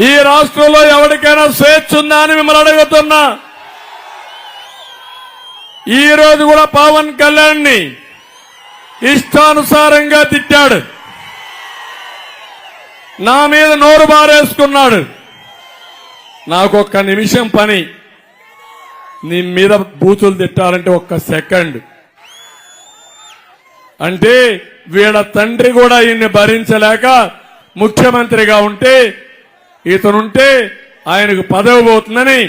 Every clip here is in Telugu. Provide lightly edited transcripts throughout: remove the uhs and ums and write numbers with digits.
ఈ రాష్ట్రంలో ఎవరికైనా స్వేచ్ఛ ఉందా అని మిమ్మల్ని అడుగుతున్నా. ఈ రోజు కూడా పవన్ కళ్యాణ్ ని ఇష్టానుసారంగా తిట్టాడు, నా మీద నోరు బారేసుకున్నాడు. నాకొక్క నిమిషం పని, నీ మీద బూతులు తిట్టాలంటే ఒక్క సెకండ్. అంటే వీళ్ళ తండ్రి కూడా ఈయన్ని భరించలేక ముఖ్యమంత్రిగా ఉంటే, ఇతనుంటే ఆయనకు పదవి పోతుందని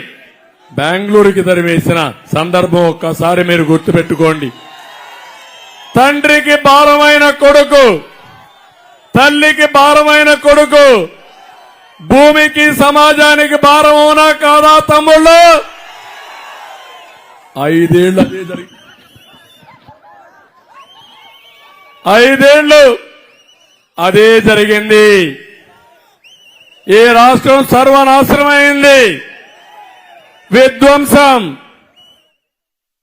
బెంగళూరుకి తరిమేసిన సందర్భం ఒక్కసారి మీరు గుర్తుపెట్టుకోండి. తండ్రికి భారమైన కొడుకు, తల్లికి భారమైన కొడుకు భూమికి సమాజానికి భారం అవునా కాదా తమ్ముళ్ళు? 5 ఏళ్ళు అదే జరిగింది. 5 ఏళ్ళు అదే జరిగింది. ఈ రాష్ట్రం సర్వనాశనమైంది, విధ్వంసం.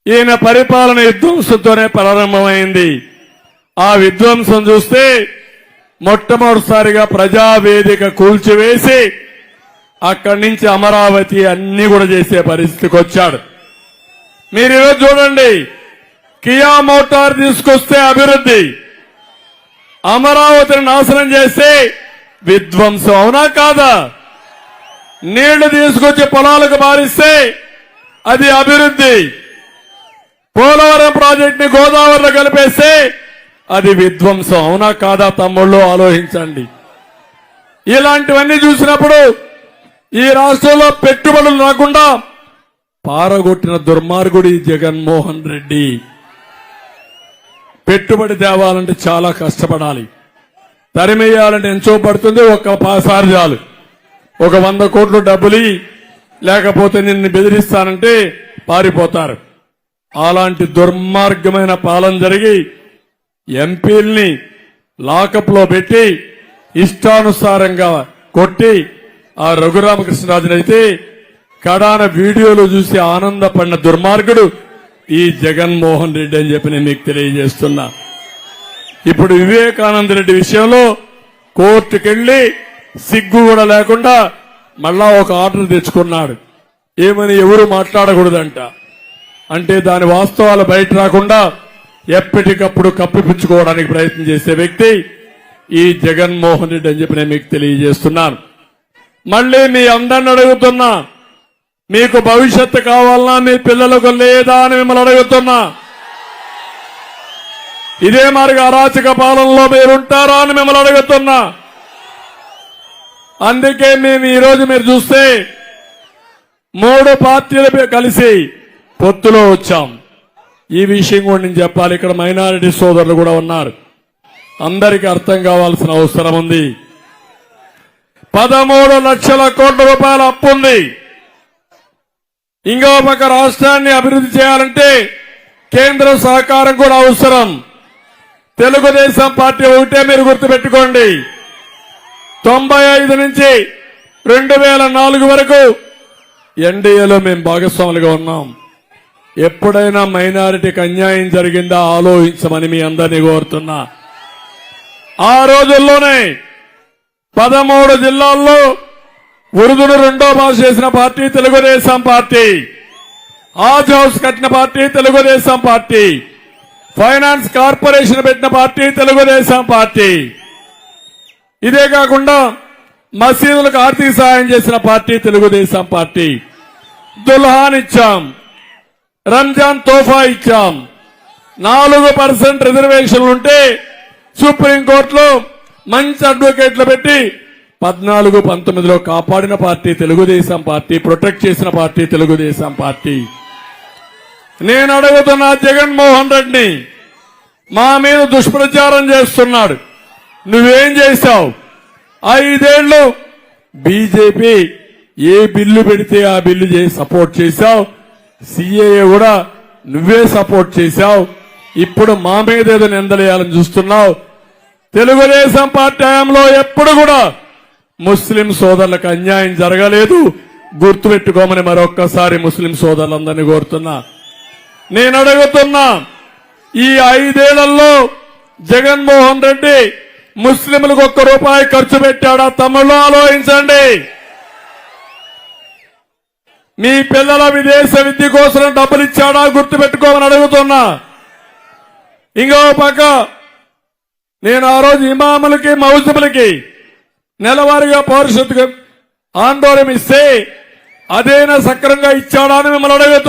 ఈయన పరిపాలన విధ్వంసంతోనే ప్రారంభమైంది. ఆ విధ్వంసం చూస్తే మొట్టమొదటిసారిగా ప్రజావేదిక కూల్చివేసి అక్కడి నుంచి అమరావతి అన్ని కూడా చేసే పరిస్థితికి వచ్చాడు. మీరు ఈరోజు చూడండి, కియా మోటార్ తీసుకొస్తే అభివృద్ధి, అమరావతిని నాశనం చేస్తే విధ్వంసం. అవునా కాదా? నీళ్లు తీసుకొచ్చి పొలాలకు బారిస్తే అది అభివృద్ధి. పోలవరం ప్రాజెక్ట్ ని గోదావరిలో కలిపేస్తే అది విధ్వంసం. అవునా కాదా తమ్ముళ్ళు? ఆలోచించండి. ఇలాంటివన్నీ చూసినప్పుడు ఈ రాష్ట్రంలో పెట్టుబడులు రాకుండా పారగొట్టిన దుర్మార్గుడి జగన్మోహన్ రెడ్డి. పెట్టుబడి తేవాలంటే చాలా కష్టపడాలి, తరిమేయాలంటే ఎంతో పడుతుంది. ఒక్కసారి చాలు, ఒక 100 కోట్లు డబ్బులు లేకపోతే నిన్ను బెదిరిస్తానంటే పారిపోతారు. అలాంటి దుర్మార్గమైన పాలన జరిగి ఎంపీల్ని లాకప్ లో పెట్టి ఇష్టానుసారంగా కొట్టి ఆ రఘురామకృష్ణరాజునైతే కడాన వీడియోలు చూసి ఆనందపడిన దుర్మార్గుడు ఈ జగన్మోహన్ రెడ్డి అని చెప్పి నేను మీకు తెలియజేస్తున్నా. ఇప్పుడు వివేకానంద రెడ్డి విషయంలో కోర్టుకెళ్లి సిగ్గు కూడా లేకుండా మళ్ళా ఒక ఆర్డర్ తెచ్చుకున్నాడు. ఏమని? ఎవరు మాట్లాడకూడదంట. అంటే దాని వాస్తవాలు బయట రాకుండా ఎప్పటికప్పుడు కప్పిపుచ్చుకోవడానికి ప్రయత్నం చేసే వ్యక్తి ఈ జగన్మోహన్ రెడ్డి అని చెప్పి నేను మీకు తెలియజేస్తున్నాను. మళ్లీ మీ అందరిని అడుగుతున్నా, మీకు భవిష్యత్తు కావాలన్నా మీ పిల్లలకు లేదా అని మిమ్మల్ని అడుగుతున్నా. ఇదే మరి అరాచక పాలనలో మీరుంటారా అని మిమ్మల్ని అడుగుతున్నా. అందుకే మేము ఈరోజు మీరు చూస్తే 3 పార్టీలు కలిసి పొత్తులో వచ్చాం. ఈ విషయం కూడా నేను చెప్పాలి. ఇక్కడ మైనారిటీ సోదరులు కూడా ఉన్నారు, అందరికీ అర్థం కావాల్సిన అవసరం ఉంది. 13 లక్షల కోట్ల రూపాయల అప్పు ఉంది. ఇంకో పక్క రాష్ట్రాన్ని అభివృద్ధి చేయాలంటే కేంద్ర సహకారం కూడా అవసరం. తెలుగుదేశం పార్టీ ఒకటే మీరు గుర్తుపెట్టుకోండి, 95 నుంచి 2004 వరకు ఎన్డీఏలో మేము భాగస్వాములుగా ఉన్నాం. ఎప్పుడైనా మైనారిటీకి అన్యాయం జరిగిందా ఆలోచించమని మీ అందరినీ కోరుతున్నా. ఆ రోజుల్లోనే 13 జిల్లాల్లో ఉర్దూను 2వ భాష చేసిన party Telugu Desam party, Haj house కట్టిన party Telugu Desam party, finance corporation పెట్టిన పార్టీ తెలుగుదేశం పార్టీ. ఇదే కాకుండా మసీదులకు ఆర్థిక సహాయం చేసిన పార్టీ తెలుగుదేశం పార్టీ. దుల్హాన్ ఇచ్చాం, రంజాన్ తోఫా ఇచ్చాం. 4% రిజర్వేషన్లుంటే సుప్రీంకోర్టులో మంచి అడ్వకేట్లు పెట్టి 14-19లో కాపాడిన పార్టీ తెలుగుదేశం పార్టీ, ప్రొటెక్ట్ చేసిన పార్టీ తెలుగుదేశం పార్టీ. నేను అడుగుతున్నా జగన్మోహన్ రెడ్డిని, మా మీద దుష్ప్రచారం చేస్తున్నాడు. నువ్వేం చేశావు? 5 ఏళ్లు బీజేపీ ఏ బిల్లు పెడితే ఆ బిల్లు చేసి సపోర్ట్ చేశావు. సిఏఏ కూడా నువ్వే సపోర్ట్ చేశావు. ఇప్పుడు మా మీద ఏదో నిందలేయాలని చూస్తున్నావు. తెలుగుదేశం పార్టీ హయాంలో ఎప్పుడు కూడా ముస్లిం సోదరులకు అన్యాయం జరగలేదు. గుర్తుపెట్టుకోమని మరొక్కసారి ముస్లిం సోదరులందరినీ కోరుతున్నా. నేను అడుగుతున్నా, ఈ 5 ఏళ్లలో జగన్మోహన్ రెడ్డి ముస్లింలకు ₹1 ఖర్చు పెట్టాడా? తమ్ముళ్ళు ఆలోచించండి. మీ పిల్లల విదేశ విద్య కోసం డబ్బులు ఇచ్చాడా గుర్తుపెట్టుకోమని అడుగుతున్నా. ఇంకో పక్క నేను ఆ రోజు ఇమాములకి మౌజములకి నెలవారీగా పౌరసత్వ ఆందోళన ఇస్తే అదేనా సక్రంగా ఇచ్చాడా అని మిమ్మల్ని అడుగుతున్నా.